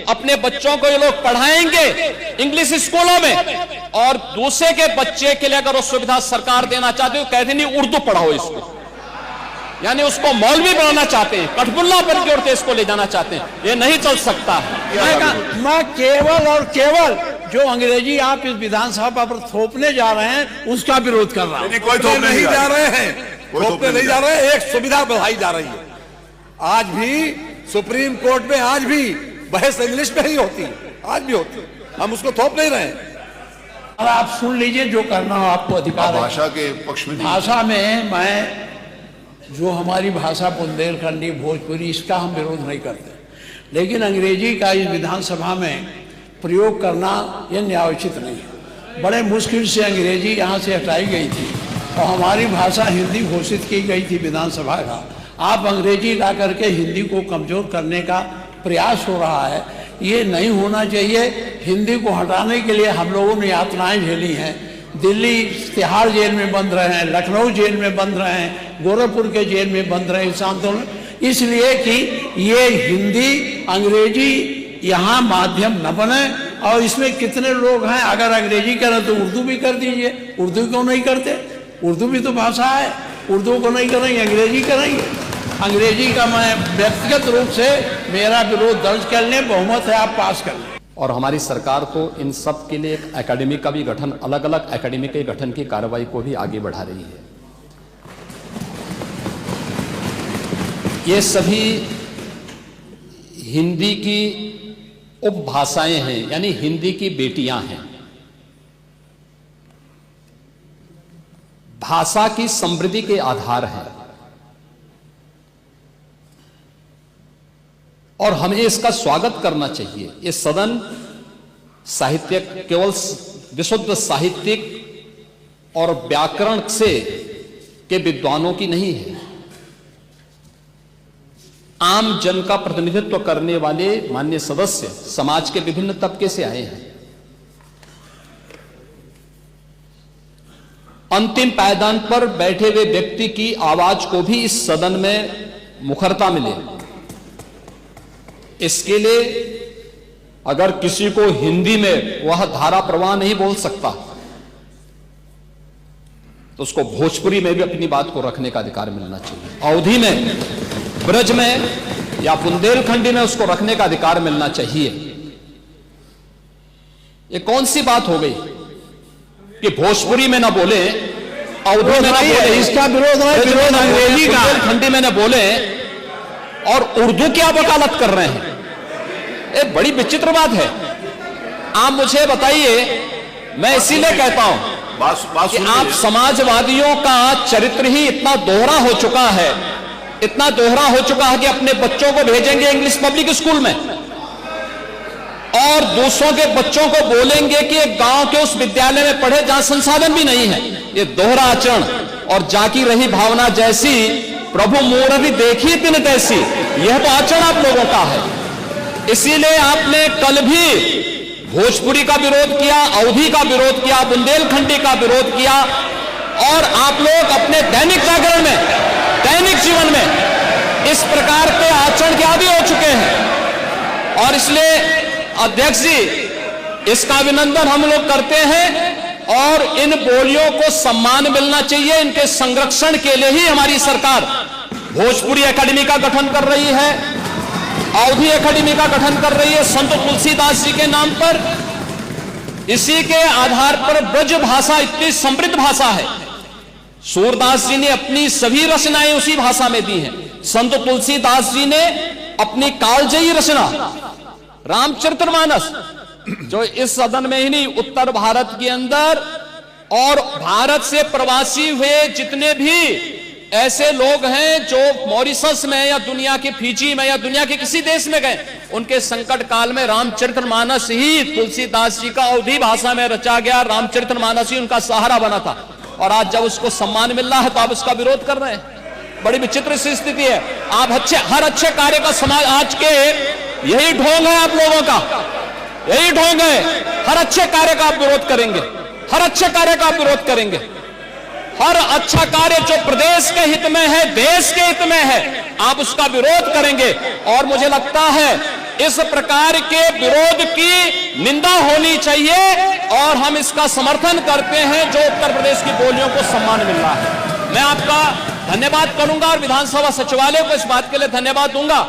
अपने बच्चों को ये लोग पढ़ाएंगे इंग्लिश स्कूलों में, और दूसरे के बच्चे के लिए अगर वो सुविधा सरकार देना चाहती है तो कहते नहीं उर्दू पढ़ाओ इसको, यानी उसको मौलवी बनाना चाहते हैं, कठपुल्ला पर की ओर इसको ले जाना चाहते हैं। ये नहीं चल सकता है। मैं केवल और केवल जो अंग्रेजी आप इस विधानसभा पर थोपने जा रहे हैं उसका विरोध कर रहा हूं। कोई थोपने नहीं जा रहे हैं, थोपने नहीं जा रहे हैं, एक सुविधा बढ़ाई जा रही है। आज भी सुप्रीम कोर्ट में आज भी बहस इंग्लिश में ही होती है, आज भी होती है, हम उसको थोप नहीं रहे हैं। और आप सुन लीजिए, जो करना हो आपको अधिकार है। भाषा के पक्ष में, भाषा में मैं जो हमारी भाषा बुंदेलखंडी भोजपुरी, इसका हम विरोध नहीं करते, लेकिन अंग्रेजी का इस विधानसभा में प्रयोग करना यह न्यायोचित नहीं है। बड़े मुश्किल से अंग्रेजी यहाँ से हटाई गई थी और हमारी भाषा हिंदी घोषित की गई थी विधानसभा का। आप अंग्रेजी ला करके हिंदी को कमजोर करने का प्रयास हो रहा है, ये नहीं होना चाहिए। हिंदी को हटाने के लिए हम लोगों ने यातनाएं झेली हैं। दिल्ली तिहाड़ जेल में बंद रहे हैं, लखनऊ जेल में बंद रहे हैं, गोरखपुर के जेल में बंद रहे इस आंदोलन, इसलिए कि ये हिंदी अंग्रेजी यहाँ माध्यम न बने। और इसमें कितने लोग हैं, अगर अंग्रेजी करें तो उर्दू भी कर दीजिए। उर्दू क्यों नहीं करते? उर्दू भी तो भाषा है। उर्दू को नहीं करेंगे, अंग्रेजी करेंगे। अंग्रेजी का मैं व्यक्तिगत रूप से मेरा विरोध दर्ज कर लें, बहुमत है, आप पास कर लें। और हमारी सरकार तो इन सब के लिए एक एकेडमी का भी गठन, अलग अलग एकेडमी के गठन की कार्रवाई को भी आगे बढ़ा रही है। ये सभी हिंदी की उपभाषाएं हैं, यानी हिंदी की बेटियां हैं। भाषा की समृद्धि के आधार हैं और हमें इसका स्वागत करना चाहिए। ये सदन साहित्यिक, केवल विशुद्ध साहित्यिक और व्याकरण से के विद्वानों की नहीं है, आम जन का प्रतिनिधित्व करने वाले माननीय सदस्य समाज के विभिन्न तबके से आए हैं। अंतिम पायदान पर बैठे हुए व्यक्ति की आवाज को भी इस सदन में मुखरता मिले, इसके लिए अगर किसी को हिंदी में वह धारा प्रवाह नहीं बोल सकता तो उसको भोजपुरी में भी अपनी बात को रखने का अधिकार मिलना चाहिए। अवधी में, ब्रज में या बुंदेलखंडी में उसको रखने का अधिकार मिलना चाहिए। ये कौन सी बात हो गई कि भोजपुरी में ना बोले, अवधी में ना बोले, इसका विरोध है, विरोध अंग्रेजी का, बुंदेलखंडी में ना बोले और उर्दू की आप वकालत कर रहे हैं। ये बड़ी विचित्र बात है। आप मुझे बताइए, मैं इसीलिए कहता हूं कि आप समाजवादियों का चरित्र ही इतना दोहरा हो चुका है, इतना दोहरा हो चुका है कि अपने बच्चों को भेजेंगे इंग्लिश पब्लिक स्कूल में और दूसरों के बच्चों को बोलेंगे कि एक गांव के उस विद्यालय में पढ़े जहां संसाधन भी नहीं है। ये दोहरा आचरण और जाकी रही भावना जैसी प्रभु मूर्ति देखी तिन तैसी, यह तो आचरण आप लोगों का है। इसीलिए आपने कल भी भोजपुरी का विरोध किया, अवधी का विरोध किया, बुंदेलखंडी का विरोध किया और आप लोग अपने दैनिक जागरण में, दैनिक जीवन में इस प्रकार के आचरण के आदी हो चुके हैं। और इसलिए अध्यक्ष जी, इसका अभिनंदन हम लोग करते हैं और इन बोलियों को सम्मान मिलना चाहिए। इनके संरक्षण के लिए ही हमारी सरकार भोजपुरी एकेडमी का गठन कर रही है, अवधी एकेडमी का गठन कर रही है संत तुलसीदास जी के नाम पर। इसी के आधार पर ब्रज भाषा इतनी समृद्ध भाषा है। सूरदास जी ने अपनी सभी रचनाएं उसी भाषा में दी हैं। संत तुलसीदास जी ने अपनी कालजयी रचना रामचरितमानस, जो इस सदन में ही नहीं, उत्तर भारत के अंदर और भारत से प्रवासी हुए जितने भी ऐसे लोग हैं जो मॉरिशस में या दुनिया के फिजी में या दुनिया के किसी देश में गए, उनके संकट काल में रामचरितमानस ही तुलसीदास जी का अवधी भाषा में रचा गया रामचरितमानस ही उनका सहारा बना था। और आज जब उसको सम्मान मिल रहा है तो आप उसका विरोध कर रहे हैं। बड़ी विचित्र सी स्थिति है। आप हर अच्छे कार्य का समाज, आज के यही ढोंग है आप लोगों का, यही ढोंग है। हर अच्छे कार्य का आप विरोध करेंगे, हर अच्छे कार्य का आप विरोध करेंगे। हर अच्छा कार्य जो प्रदेश के हित में है, देश के हित में है, आप उसका विरोध करेंगे। और मुझे लगता है इस प्रकार के विरोध की निंदा होनी चाहिए और हम इसका समर्थन करते हैं जो उत्तर प्रदेश की बोलियों को सम्मान मिल रहा है। मैं आपका धन्यवाद करूंगा और विधानसभा सचिवालय को इस बात के लिए धन्यवाद दूंगा।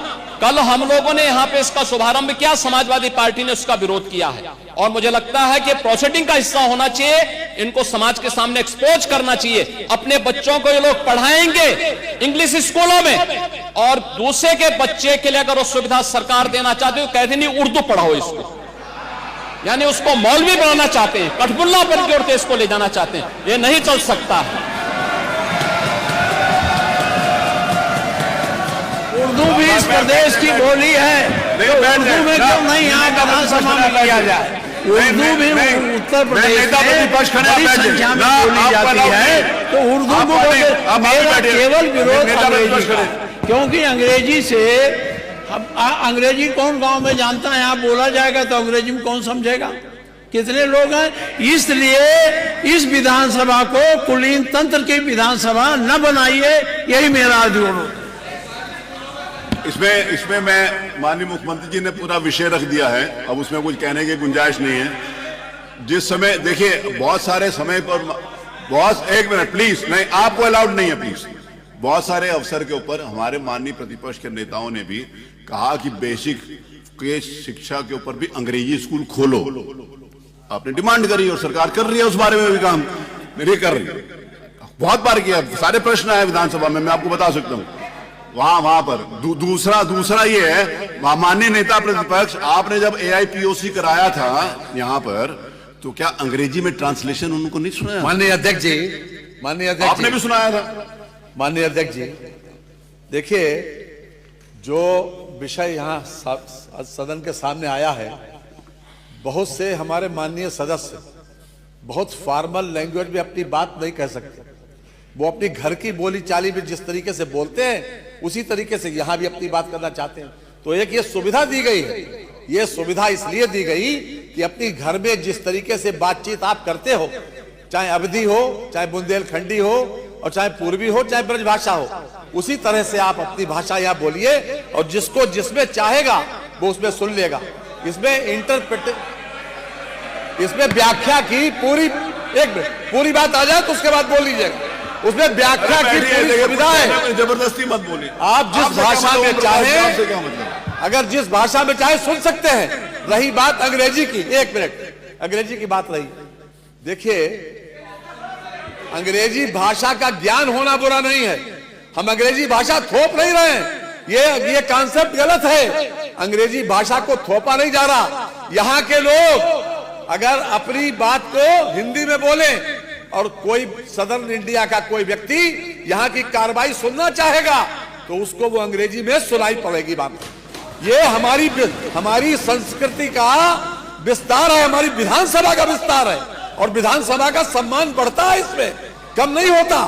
कल हम लोगों ने यहां पे इसका शुभारंभ किया, समाजवादी पार्टी ने उसका विरोध किया है और मुझे लगता है कि प्रोसीडिंग का हिस्सा होना चाहिए, इनको समाज के सामने एक्सपोज करना चाहिए। अपने बच्चों को ये लोग पढ़ाएंगे इंग्लिश स्कूलों में और दूसरे के बच्चे के लिए अगर वो सुविधा सरकार देना चाहती है, कहते नहीं उर्दू पढ़ाओ इसको, यानी उसको मौलवी बनाना चाहते हैं, कठपुल्ला बन के उड़ते इसको ले जाना चाहते हैं। ये नहीं चल सकता। उर्दू भी इस प्रदेश की बोली है, तो उर्दू में क्यों नहीं यहाँ विधानसभा में किया जाए? उर्दू भी उत्तर प्रदेश में बड़ी संख्या में बोली जाती है, तो उर्दू को मेरा केवल विरोध अंग्रेजी का, क्योंकि अंग्रेजी से अंग्रेजी कौन गांव में जानता है? यहाँ बोला जाएगा तो अंग्रेजी में कौन समझेगा? कितने लोग हैं? इसलिए इस विधानसभा को कुलीन तंत्र की विधानसभा न बनाइए, यही मेरा अनुरोध। इसमें मैं माननीय मुख्यमंत्री जी ने पूरा विषय रख दिया है, अब उसमें कुछ कहने की गुंजाइश नहीं है। जिस समय देखिए बहुत सारे समय पर एक मिनट प्लीज, नहीं आपको अलाउड नहीं है प्लीज। बहुत सारे अवसर के ऊपर हमारे माननीय प्रतिपक्ष के नेताओं ने भी कहा कि बेसिक के शिक्षा के ऊपर भी अंग्रेजी स्कूल खोलो, आपने डिमांड करी और सरकार कर रही है, उस बारे में भी काम नहीं कर रही है। बहुत बार किया, सारे प्रश्न आए विधानसभा में, मैं आपको बता सकता हूं वहां पर। दूसरा ये है, माननीय नेता प्रतिपक्ष, आपने जब AIPOC कराया था यहां पर, तो क्या अंग्रेजी में ट्रांसलेशन उनको नहीं सुनाया? माननीय अध्यक्ष जी, आपने भी सुनाया था। माननीय अध्यक्ष जी, देखिए जो विषय यहाँ सदन के सामने आया है, बहुत से हमारे माननीय सदस्य बहुत फॉर्मल लैंग्वेज में अपनी बात नहीं कह सकते। वो अपनी घर की बोली चाली में जिस तरीके से बोलते हैं उसी तरीके से यहाँ भी अपनी बात करना चाहते हैं। तो एक ये सुविधा दी गई है, ये सुविधा इसलिए दी गई कि अपनी घर में जिस तरीके से बातचीत आप करते हो, चाहे अवधी हो, चाहे बुंदेलखंडी हो, और चाहे पूर्वी हो, चाहे ब्रजभाषा हो, उसी तरह से आप अपनी भाषा यहाँ बोलिए और जिसको जिसमें चाहेगा वो उसमें सुन लेगा। इसमें व्याख्या की पूरी बात आ जाए तो उसके बाद बोल लीजिएगा। उसमें व्याख्या की पूरी सुविधा है, जबरदस्ती मत बोलिए। आप जिस भाषा में चाहे, अगर जिस भाषा में चाहे सुन सकते हैं। रही बात अंग्रेजी की, एक मिनट, अंग्रेजी की बात रही, देखिए अंग्रेजी भाषा का ज्ञान होना बुरा नहीं है, हम अंग्रेजी भाषा थोप नहीं रहे हैं, ये कॉन्सेप्ट गलत है। अंग्रेजी भाषा को थोपा नहीं जा रहा। यहाँ के लोग अगर अपनी बात को हिंदी में बोले और कोई सदर्न इंडिया का कोई व्यक्ति यहाँ की कार्रवाई सुनना चाहेगा तो उसको वो अंग्रेजी में सुनाई पड़ेगी बात। ये हमारी संस्कृति का विस्तार है, हमारी विधानसभा का विस्तार है और विधानसभा का सम्मान बढ़ता है, इसमें कम नहीं होता।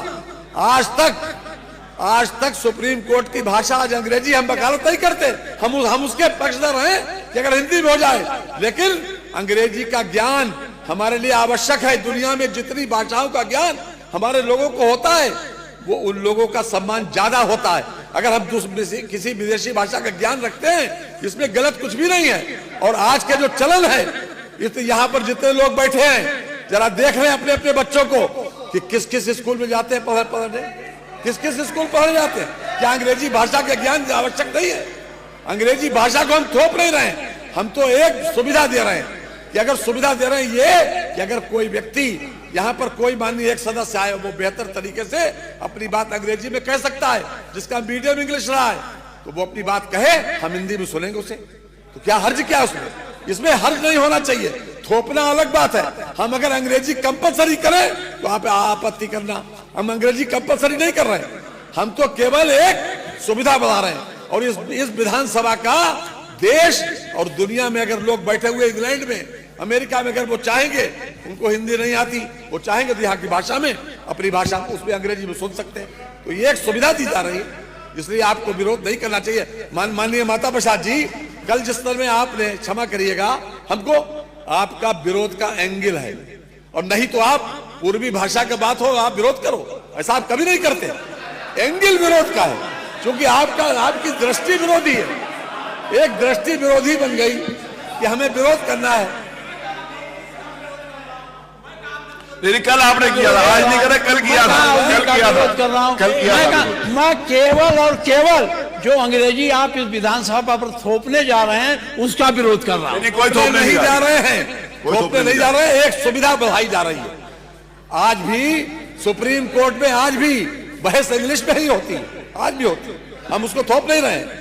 आज तक सुप्रीम कोर्ट की भाषा आज अंग्रेजी, हम वकालत नहीं करते, हम उसके पक्षधर हैं कि अगर हिंदी में हो जाए, लेकिन अंग्रेजी का ज्ञान हमारे लिए आवश्यक है। दुनिया में जितनी भाषाओं का ज्ञान हमारे लोगों को होता है, वो उन लोगों का सम्मान ज्यादा होता है। अगर हम किसी विदेशी भाषा का ज्ञान रखते हैं, इसमें गलत कुछ भी नहीं है। और आज के जो चलन है, यहाँ पर जितने लोग बैठे हैं, जरा देख रहे हैं अपने अपने बच्चों को कि किस किस स्कूल में जाते हैं पढ़ने, किस किस स्कूल पढ़ने जाते हैं। क्या अंग्रेजी भाषा का ज्ञान आवश्यक नहीं है? अंग्रेजी भाषा को हम थोप नहीं रहे हैं, हम तो एक सुविधा दे रहे हैं कि अगर सुविधा दे रहे हैं ये कि अगर कोई व्यक्ति यहाँ पर कोई माननीय एक सदस्य आए, वो बेहतर तरीके से अपनी बात अंग्रेजी में कह सकता है, जिसका मीडियम इंग्लिश रहा है, तो वो अपनी बात कहे, हम हिंदी में सुनेंगे उसे। तो क्या हर्ज क्या उसमें? इसमें हर्ज नहीं होना चाहिए। थोपना अलग बात है। हम अगर अंग्रेजी कंपलसरी करें तो आप आपत्ति करना, हम अंग्रेजी कंपलसरी नहीं कर रहे हैं, हम तो केवल एक सुविधा बढ़ा रहे हैं। और इस विधानसभा का देश और दुनिया में अगर लोग बैठे हुए इंग्लैंड में, अमेरिका में, अगर वो चाहेंगे, उनको हिंदी नहीं आती, वो चाहेंगे तो यहाँ की भाषा में, अपनी भाषा उसमें अंग्रेजी में सुन सकते हैं। तो ये एक सुविधा दी जा रही है, इसलिए आपको विरोध नहीं करना चाहिए। माननीय माता प्रसाद जी, कल जिस तरह में आपने, क्षमा करिएगा, हमको आपका विरोध का एंगल है, और नहीं तो आप पूर्वी भाषा की बात हो आप विरोध करो, ऐसा आप कभी नहीं करते। एंगल विरोध का है, क्योंकि आपकी दृष्टि विरोधी है। एक दृष्टि विरोधी बन गई कि हमें विरोध करना है। नहीं, कल आपने किया था, आज नहीं करा, कल किया था, कल किया था, कर रहा हूं। कल किया था। मैं केवल और केवल जो अंग्रेजी आप इस विधानसभा पर थोपने जा रहे हैं उसका विरोध कर रहा हूं। नहीं, कोई थोपने नहीं जा रहे हैं, कोई थोपने नहीं जा रहे हैं, एक सुविधा बढ़ाई जा रही है। आज भी सुप्रीम कोर्ट में आज भी बहस इंग्लिश में ही होती है, आज भी होती है, हम उसको थोप नहीं रहे हैं।